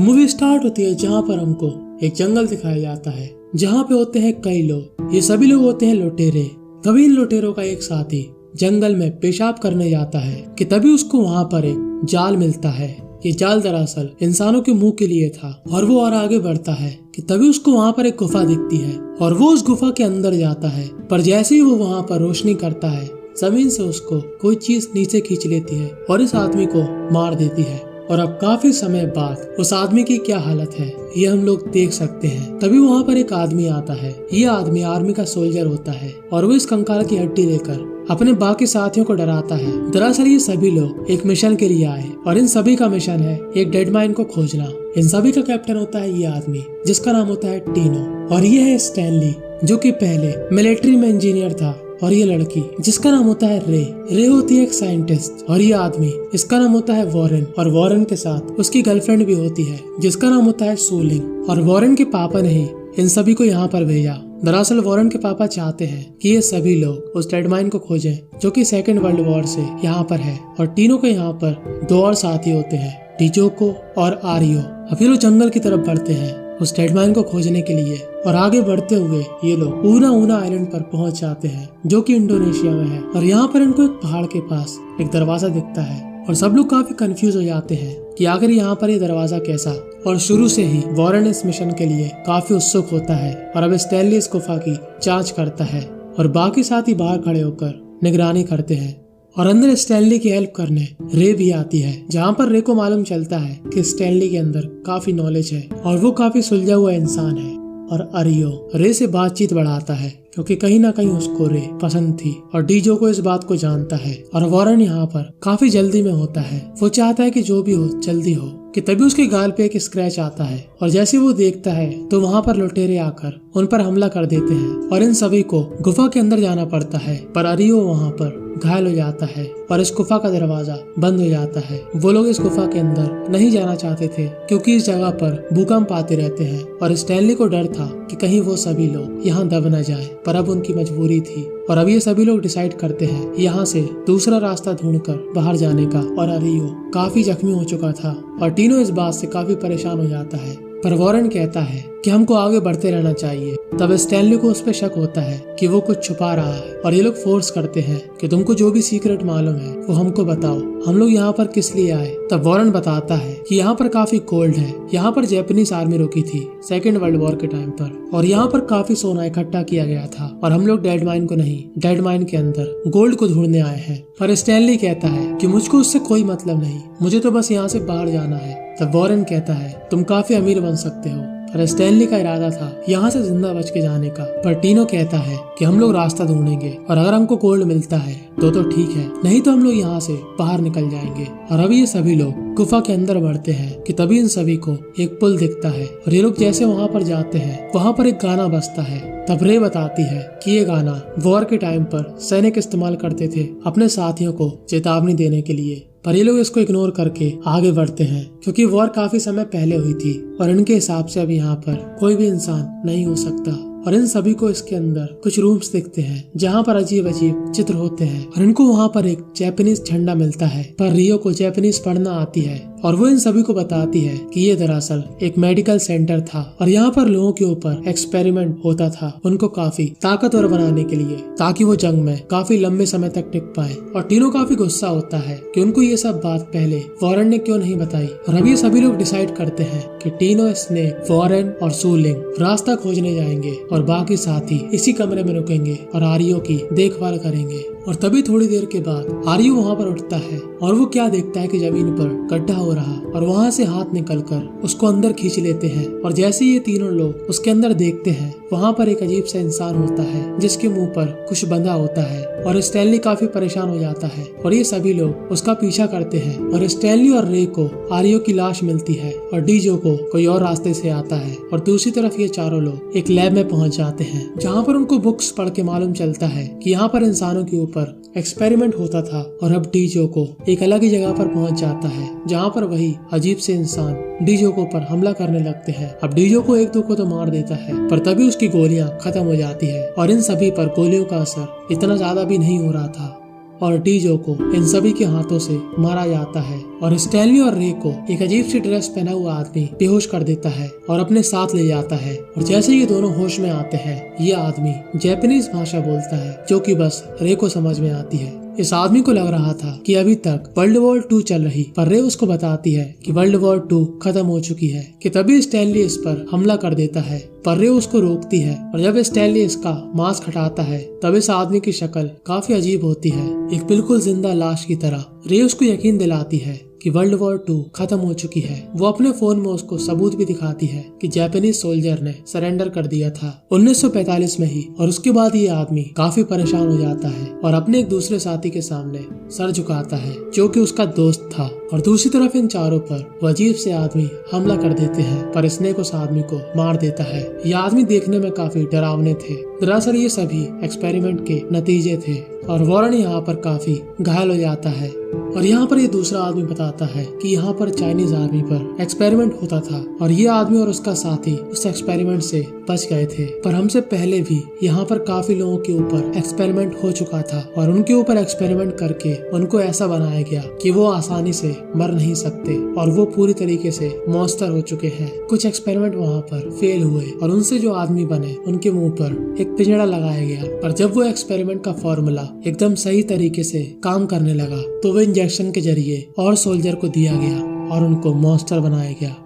तो movie start होती है जहाँ पर हमको एक जंगल दिखाया जाता है जहाँ पे होते हैं कई लोग। ये सभी लोग होते हैं लुटेरे। तभी इन लुटेरों का एक साथी जंगल में पेशाब करने जाता है कि तभी उसको वहाँ पर एक जाल मिलता है। ये जाल दरअसल इंसानों के मुंह के लिए था और वो और आगे बढ़ता है कि तभी उसको वहाँ पर एक गुफा दिखती है और वो उस गुफा के अंदर जाता है। पर जैसे ही वो वहाँ पर रोशनी करता है जमीन से उसको कोई चीज नीचे खींच लेती है और इस आदमी को मार देती है। और अब काफी समय बाद उस आदमी की क्या हालत है ये हम लोग देख सकते हैं। तभी वहाँ पर एक आदमी आता है। ये आदमी आर्मी का सोल्जर होता है और वो इस कंकाल की हड्डी लेकर अपने बाकी साथियों को डराता है। दरअसल ये सभी लोग एक मिशन के लिए आए और इन सभी का मिशन है एक डेड माइन को खोजना। इन सभी का कैप्टन होता है ये आदमी जिसका नाम होता है टीनो और ये है स्टैनली जो कि पहले मिलिट्री में इंजीनियर था। और ये लड़की जिसका नाम होता है रे होती है एक साइंटिस्ट और ये आदमी इसका नाम होता है वॉरेन और वॉरेन के साथ उसकी गर्लफ्रेंड भी होती है जिसका नाम होता है सूलिंग। और वॉरेन के पापा ने ही इन सभी को यहाँ पर भेजा। दरअसल वॉरेन के पापा चाहते हैं कि ये सभी लोग उस डेड माइन को खोजें जो कि सेकेंड वर्ल्ड वॉर से यहाँ पर है। और तीनों के यहाँ पर दो और साथी होते हैं डिजोको और आरियो। अभी लोग जंगल की तरफ बढ़ते हैं उस डेड माइन को खोजने के लिए। और आगे बढ़ते हुए ये लोग ऊना आइलैंड पर पहुंच जाते हैं जो कि इंडोनेशिया में है। और यहाँ पर इनको एक पहाड़ के पास एक दरवाजा दिखता है और सब लोग काफी कंफ्यूज हो जाते हैं कि आखिर यहाँ पर ये दरवाजा कैसा। और शुरू से ही वॉरेन इस मिशन के लिए काफी उत्सुक होता है और अब स्टैनली इस गुफा की जांच करता है और बाकी साथी बाहर खड़े होकर निगरानी करते हैं। और अंदर स्टैनली की हेल्प करने रे भी आती है जहाँ पर रे को मालूम चलता है कि स्टैनली के अंदर काफी नॉलेज है और वो काफी सुलझा हुआ इंसान है। और अरियो रे से बातचीत बढ़ाता है क्योंकि कहीं ना कहीं उसको रे पसंद थी और डीजो को इस बात को जानता है। और वॉरेन यहाँ पर काफी जल्दी में होता है। वो चाहता है कि जो भी हो जल्दी हो कि तभी उसके गाल पे एक स्क्रैच आता है और जैसे वो देखता है तो वहाँ पर लुटेरे आकर उन पर हमला कर देते हैं और इन सभी को गुफा के अंदर जाना पड़ता है। पर अरियो वहाँ पर घायल हो जाता है और इस गुफा का दरवाजा बंद हो जाता है। वो लोग इस गुफा के अंदर नहीं जाना चाहते थे क्योंकि इस जगह पर भूकंप आते रहते हैं और स्टैनली को डर था कि कहीं वो सभी लोग यहाँ दब न जाए। पर अब उनकी मजबूरी थी और अब ये सभी लोग डिसाइड करते हैं यहाँ से दूसरा रास्ता ढूंढकर बाहर जाने का। और अरियो काफी जख्मी हो चुका था और टीनो इस बात से काफी परेशान हो जाता है। पर वॉरेन कहता है कि हमको आगे बढ़ते रहना चाहिए। तब स्टैनली को उस पर शक होता है कि वो कुछ छुपा रहा है और ये लोग फोर्स करते हैं कि तुमको जो भी सीक्रेट मालूम है वो हमको बताओ, हम लोग यहाँ पर किस लिए आए। तब वॉरेन बताता है कि यहाँ पर काफी गोल्ड है, यहाँ पर जापानीज आर्मी रुकी थी सेकेंड वर्ल्ड वॉर के टाइम पर और यहाँ पर काफी सोना इकट्ठा किया गया था और हम लोग डेड माइन को नहीं डेड माइन के अंदर गोल्ड को ढूंढने आए हैं। पर स्टैनली कहता है कि मुझको उससे कोई मतलब नहीं, मुझे तो बस यहाँ से बाहर जाना है। तब वॉरेन कहता है तुम काफी अमीर बन सकते हो। पर स्टैनली का इरादा था यहाँ से जिंदा बच के जाने का। पर टीनो कहता है कि हम लोग रास्ता ढूंढेंगे और अगर हमको गोल्ड मिलता है तो ठीक है, नहीं तो हम लोग यहाँ से बाहर निकल जाएंगे। और अभी ये सभी लोग गुफा के अंदर बढ़ते हैं कि तभी इन सभी को एक पुल दिखता है और ये लोग जैसे वहाँ पर जाते हैं वहाँ पर एक गाना बजता है। तब रे बताती है कि ये गाना वॉर के टाइम पर सैनिक इस्तेमाल करते थे अपने साथियों को चेतावनी देने के लिए। पर ये लोग इसको इग्नोर करके आगे बढ़ते हैं क्योंकि वॉर काफी समय पहले हुई थी और इनके हिसाब से अब यहाँ पर कोई भी इंसान नहीं हो सकता। और इन सभी को इसके अंदर कुछ रूम्स दिखते हैं जहाँ पर अजीब अजीब चित्र होते हैं और इनको वहाँ पर एक जापानीज झंडा मिलता है। पर रियो को जापानीज पढ़ना आती है और वो इन सभी को बताती है कि ये दरअसल एक मेडिकल सेंटर था और यहाँ पर लोगों के ऊपर एक्सपेरिमेंट होता था उनको काफी ताकतवर बनाने के लिए ताकि वो जंग में काफी लंबे समय तक टिक पाए। और टीनो काफी गुस्सा होता है कि उनको ये सब बात पहले वॉरेन ने क्यों नहीं बताई। और अभी सभी लोग डिसाइड करते हैं कि टीनो, स्नेक, वॉरेन और सूलिंग रास्ता खोजने जाएंगे और बाकी साथी इसी कमरे में रुकेंगे और आरियो की देखभाल करेंगे। और तभी थोड़ी देर के बाद आरियो वहाँ पर उठता है और वो क्या देखता है कि जमीन पर गड्ढा हो रहा और वहाँ से हाथ निकलकर उसको अंदर खींच लेते हैं। और जैसे ये तीनों लोग उसके अंदर देखते हैं वहाँ पर एक अजीब सा इंसान होता है जिसके मुंह पर कुछ बंधा होता है और स्टैनली काफी परेशान हो जाता है और ये सभी लोग उसका पीछा करते हैं। और स्टैनली और रे को आरियो की लाश मिलती है और डीजो को कोई और रास्ते से आता है और दूसरी तरफ ये चारों लोग एक लैब में पहुंच जाते हैं जहाँ पर उनको बुक्स पढ़ के मालूम चलता है कि यहाँ पर इंसानों के ऊपर एक्सपेरिमेंट होता था। और अब डीजो को एक अलग ही जगह पर पहुंच जाता है जहाँ पर वही अजीब से इंसान डीजो को पर हमला करने लगते हैं। अब डीजो को एक दो को तो मार देता है पर तभी उसकी गोलियां खत्म हो जाती है और इन सभी पर गोलियों का असर इतना ज्यादा भी नहीं हो रहा था। और डीजो को इन सभी के हाथों से मारा जाता है और स्टैनली और रे को एक अजीब सी ड्रेस पहना हुआ आदमी बेहोश कर देता है और अपने साथ ले जाता है। और जैसे ये दोनों होश में आते हैं, ये आदमी जापानीज भाषा बोलता है जो कि बस रे को समझ में आती है। इस आदमी को लग रहा था कि अभी तक वर्ल्ड वॉर 2 चल रही, पर रे उसको बताती है कि वर्ल्ड वॉर 2 खत्म हो चुकी है। कि तभी स्टैनली इस पर हमला कर देता है, पर रे उसको रोकती है। और जब स्टैनली इसका मास्क हटाता है तब इस आदमी की शक्ल काफी अजीब होती है, एक बिल्कुल जिंदा लाश की तरह। रे उसको यकीन दिलाती है कि वर्ल्ड वॉर 2 खत्म हो चुकी है। वो अपने फोन में उसको सबूत भी दिखाती है कि जापानीज सोल्जर ने सरेंडर कर दिया था 1945 में ही। और उसके बाद ये आदमी काफी परेशान हो जाता है और अपने एक दूसरे साथी के सामने सर झुकाता है जो कि उसका दोस्त था। और दूसरी तरफ इन चारों पर वो अजीब से आदमी हमला कर देते हैं, पर स्नेक उस आदमी को मार देता है। ये आदमी देखने में काफी डरावने थे। दरअसल ये सभी एक्सपेरिमेंट के नतीजे थे और वॉरेन यहाँ पर काफी घायल हो जाता है। और यहाँ पर ये दूसरा आदमी बताता है कि यहाँ पर चाइनीज आर्मी पर एक्सपेरिमेंट होता था और ये आदमी और उसका साथी उस एक्सपेरिमेंट से बच गए थे। पर हमसे पहले भी यहाँ पर काफी लोगों के ऊपर एक्सपेरिमेंट हो चुका था और उनके ऊपर एक्सपेरिमेंट करके उनको ऐसा बनाया गया कि वो आसानी से मर नहीं सकते और वो पूरी तरीके से मॉन्स्टर हो चुके हैं। कुछ एक्सपेरिमेंट वहाँ पर फेल हुए और उनसे जो आदमी बने उनके मुंह पर एक पिंजड़ा लगाया गया। पर जब वो एक्सपेरिमेंट का फॉर्मूला एकदम सही तरीके से काम करने लगा तो वो इंजेक्शन के जरिए और सोल्जर को दिया गया और उनको मॉन्स्टर बनाया गया।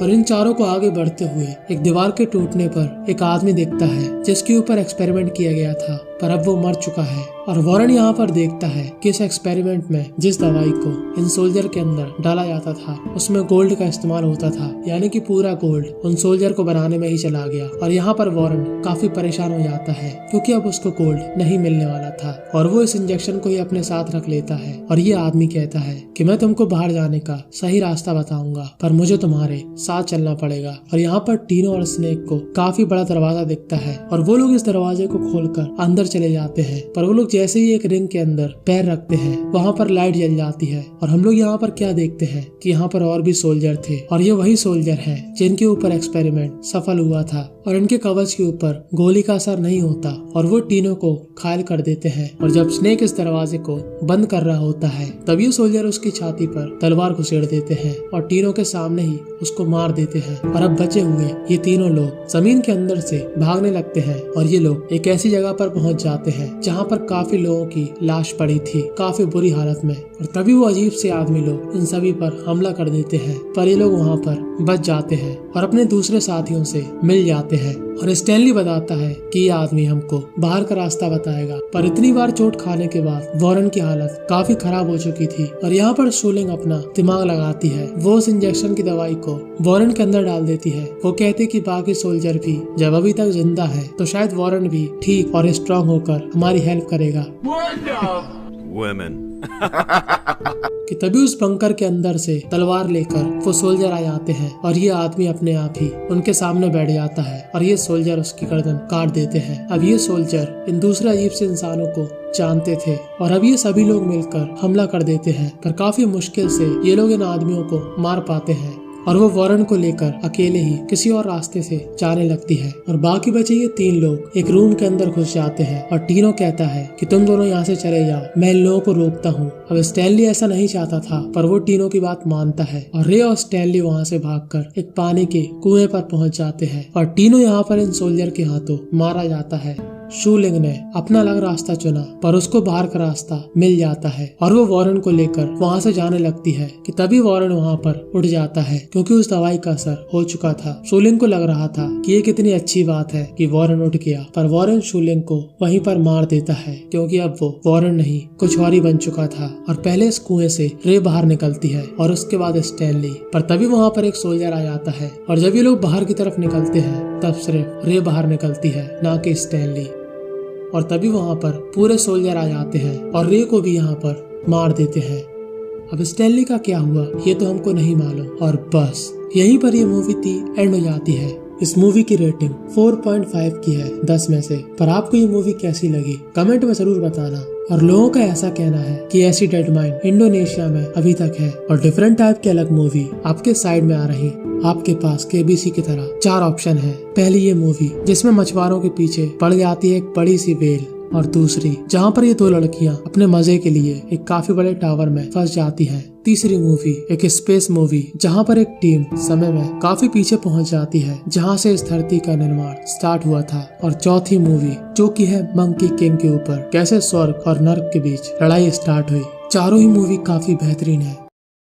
और इन चारों को आगे बढ़ते हुए एक दीवार के टूटने पर एक आदमी दिखता है जिसके ऊपर एक्सपेरिमेंट किया गया था, पर अब वो मर चुका है। और वॉरेन यहाँ पर देखता है कि इस एक्सपेरिमेंट में जिस दवाई को इन सोल्जर के अंदर डाला जाता था उसमें गोल्ड का इस्तेमाल होता था, यानी कि पूरा गोल्ड उन सोल्जर को बनाने में ही चला गया। और यहाँ पर वॉरेन काफी परेशान हो जाता है क्योंकि अब उसको गोल्ड नहीं मिलने वाला था और वो इस इंजेक्शन को ही अपने साथ रख लेता है। और ये आदमी कहता है कि मैं तुमको बाहर जाने का सही रास्ता बताऊंगा, पर मुझे तुम्हारे साथ चलना पड़ेगा। और यहाँ पर टीनो और स्नेक को काफी बड़ा दरवाजा दिखता है और वो लोग इस दरवाजे को खोलकर अंदर चले जाते हैं। पर वो लोग जैसे ही एक रिंग के अंदर पैर रखते हैं वहाँ पर लाइट जल जाती है और हम लोग यहाँ पर क्या देखते हैं कि यहाँ पर और भी सोल्जर थे और ये वही सोल्जर हैं जिनके ऊपर एक्सपेरिमेंट सफल हुआ था और इनके कवच के ऊपर गोली का असर नहीं होता और वो टीनो को घायल कर देते हैं। और जब स्नेक इस दरवाजे को बंद कर रहा होता है तब ये सोल्जर उसकी छाती पर तलवार घुसेड़ देते हैं और टीनो के सामने ही उसको मार देते हैं। और अब बचे हुए ये तीनों लोग जमीन के अंदर से भागने लगते हैं और ये लोग एक ऐसी जगह पर पहुंच जाते हैं जहां पर काफी लोगों की लाश पड़ी थी काफी बुरी हालत में। और तभी वो अजीब से आदमी लोग इन सभी पर हमला कर देते हैं, पर ये लोग वहाँ पर बच जाते हैं और अपने दूसरे साथियों से मिल जाते हैं। और स्टैनली बताता है कि ये आदमी हमको बाहर का रास्ता बताएगा। पर इतनी बार चोट खाने के बाद वॉरेन की हालत काफी खराब हो चुकी थी और यहाँ पर शूलिंग अपना दिमाग लगाती है। वो उस इंजेक्शन की दवाई को वॉरेन के अंदर डाल देती है। वो कहते कि बाकी सोल्जर भी जब अभी तक जिंदा है तो शायद वॉरेन भी ठीक और स्ट्रांग होकर हमारी हेल्प करेगा। कि तभी उस बंकर के अंदर से तलवार लेकर वो सोल्जर आ जाते हैं और ये आदमी अपने आप ही उनके सामने बैठ जाता है और ये सोल्जर उसकी गर्दन काट देते हैं। अब ये सोल्जर इन दूसरे अजीब से इंसानों को जानते थे और अब ये सभी लोग मिलकर हमला कर देते हैं, पर काफी मुश्किल से ये लोग इन आदमियों को मार पाते हैं। और वो वॉरेन को लेकर अकेले ही किसी और रास्ते से जाने लगती है और बाकी बचे ये तीन लोग एक रूम के अंदर घुस जाते हैं। और टीनो कहता है कि तुम दोनों यहाँ से चले जाओ, मैं इन लोगों को रोकता हूँ। अब स्टैनली ऐसा नहीं चाहता था, पर वो टीनो की बात मानता है और रे और स्टैनली वहाँ से भागकर एक पानी के कुएं पर पहुँच जाते हैं और टीनो यहाँ पर इन सोल्जर के हाथों मारा जाता है। शूलिंग ने अपना अलग रास्ता चुना, पर उसको बाहर का रास्ता मिल जाता है और वो वॉरेन को लेकर वहाँ से जाने लगती है। कि तभी वॉरेन वहाँ पर उड़ जाता है क्योंकि उस दवाई का असर हो चुका था। शूलिंग को लग रहा था कि ये कितनी अच्छी बात है कि वॉरेन उठ गया, पर वॉरेन शूलिंग को वहीं पर मार देता है क्योंकि अब वो वॉरेन नहीं कुछ और ही बन चुका था। और पहले इस कुएं से रे बाहर निकलती है और उसके बाद स्टैनली, पर तभी वहाँ पर एक सोल्जर आ जाता है और जब ये लोग बाहर की तरफ निकलते हैं तब सिर्फ रे बाहर निकलती है, ना कि स्टैनली। और तभी वहाँ पर पूरे सोल्जर आ जाते हैं और रे को भी यहाँ पर मार देते हैं। अब स्टैनली का क्या हुआ ये तो हमको नहीं मालूम। और बस यहीं पर ये मूवी एंड हो जाती है। इस मूवी की रेटिंग 4.5 की है 10 में से। पर आपको ये मूवी कैसी लगी कमेंट में जरूर बताना। और लोगों का ऐसा कहना है कि ऐसी डेड माइंड इंडोनेशिया में अभी तक है और डिफरेंट टाइप की अलग मूवी आपके साइड में आ रही। आपके पास KBC की तरह 4 ऑप्शन है। पहली ये मूवी जिसमें मछुआरों के पीछे पड़ जाती है एक बड़ी सी वेल और दूसरी जहाँ पर ये दो लड़कियाँ अपने मजे के लिए एक काफी बड़े टावर में फंस जाती हैं। तीसरी मूवी एक स्पेस मूवी जहाँ पर एक टीम समय में काफी पीछे पहुँच जाती है जहाँ से इस धरती का निर्माण स्टार्ट हुआ था। और चौथी मूवी जो कि है मंकी किंग के ऊपर कैसे स्वर्ग और नर्क के बीच लड़ाई स्टार्ट हुई। चारों ही मूवी काफी बेहतरीन है